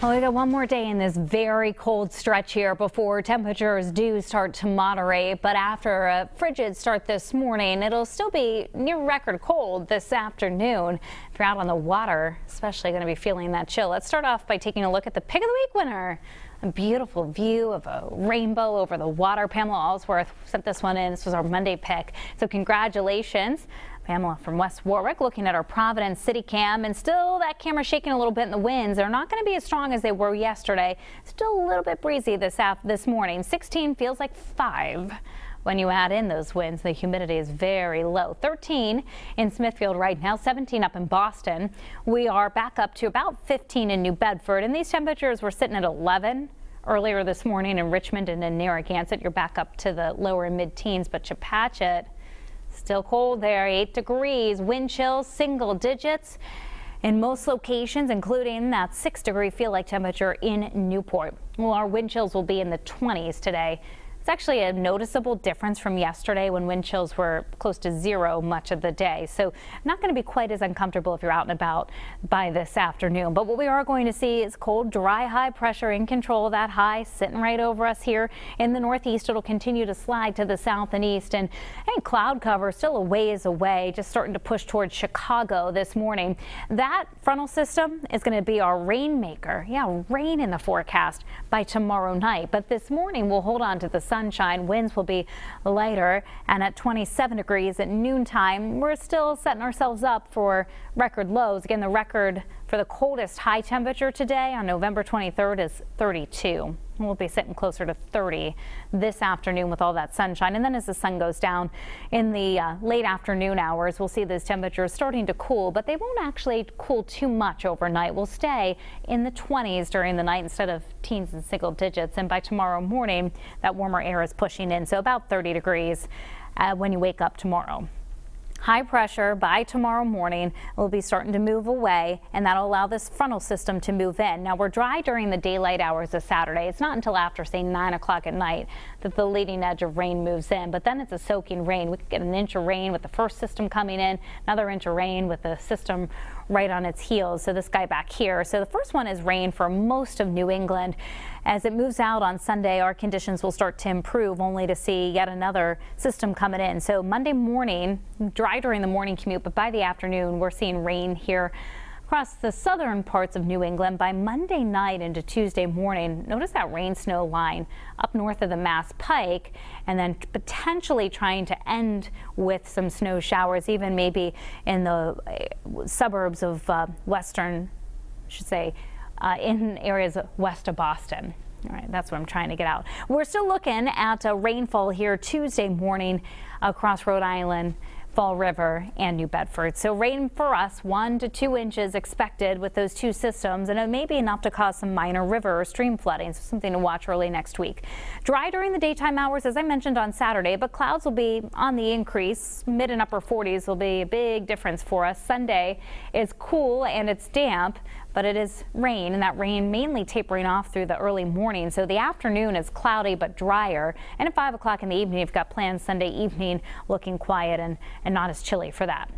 Well, we got one more day in this very cold stretch here before temperatures do start to moderate. But after a frigid start this morning, it'll still be near record cold this afternoon. If you're out on the water, especially going to be feeling that chill. Let's start off by taking a look at the pick of the week winner. A beautiful view of a rainbow over the water. Pamela Allsworth sent this one in. This was our Monday pick. So congratulations. Pamela from West Warwick looking at our Providence City Cam, and still that camera shaking a little bit in the winds. They're not going to be as strong as they were yesterday. Still a little bit breezy this morning. 16 feels like 5 when you add in those winds. The humidity is very low. 13 in Smithfield right now, 17 up in Boston. We are back up to about 15 in New Bedford, and these temperatures were sitting at 11 earlier this morning in Richmond and in Narragansett. You're back up to the lower mid-teens, but Chepachet, still cold there, 8 degrees, wind chills, single digits in most locations, including that 6-degree feel-like temperature in Newport. Well, our wind chills will be in the 20s today. It's actually a noticeable difference from yesterday when wind chills were close to 0 much of the day. So not going to be quite as uncomfortable if you're out and about by this afternoon. But what we are going to see is cold, dry high pressure in control of that high sitting right over us here in the northeast. It'll continue to slide to the south and east, and cloud cover still a ways away, just starting to push towards Chicago this morning. That frontal system is going to be our rainmaker. Yeah, rain in the forecast by tomorrow night. But this morning we'll hold on to the sunshine. Winds will be lighter, and at 27 degrees at noontime, we're still setting ourselves up for record lows. Again, the record for the coldest high temperature today on November 23rd is 32. We'll be sitting closer to 30 this afternoon with all that sunshine. And then as the sun goes down in the late afternoon hours, we'll see those temperatures starting to cool, but they won't actually cool too much overnight. We'll stay in the 20s during the night instead of teens and single digits. And by tomorrow morning, that warmer air is pushing in, so about 30 degrees when you wake up tomorrow. High pressure by tomorrow morning will be starting to move away, and that'll allow this frontal system to move in. Now, we're dry during the daylight hours of Saturday. It's not until after, say, 9 o'clock at night that the leading edge of rain moves in, but then it's a soaking rain. We could get an inch of rain with the first system coming in, another inch of rain with the system right on its heels. So this guy back here. So the first one is rain for most of New England. As it moves out on Sunday, our conditions will start to improve, only to see yet another system coming in. So Monday morning, dry during the morning commute, but by the afternoon, we're seeing rain here across the southern parts of New England. By Monday night into Tuesday morning, notice that rain-snow line up north of the Mass Pike, and then potentially trying to end with some snow showers, even maybe in the suburbs of western, I should say, in areas west of Boston. All right, that's what I'm trying to get out. We're still looking at rainfall here Tuesday morning across Rhode Island, Fall River, and New Bedford. So rain for us, 1 to 2 inches expected with those two systems, and it may be enough to cause some minor river or stream flooding, so something to watch early next week. Dry during the daytime hours, as I mentioned on Saturday, but clouds will be on the increase. Mid and upper 40s will be a big difference for us. Sunday is cool and it's damp, but it is rain, and that rain mainly tapering off through the early morning. So the afternoon is cloudy but drier, and at 5 o'clock in the evening, you've got plans Sunday evening looking quiet and not as chilly for that.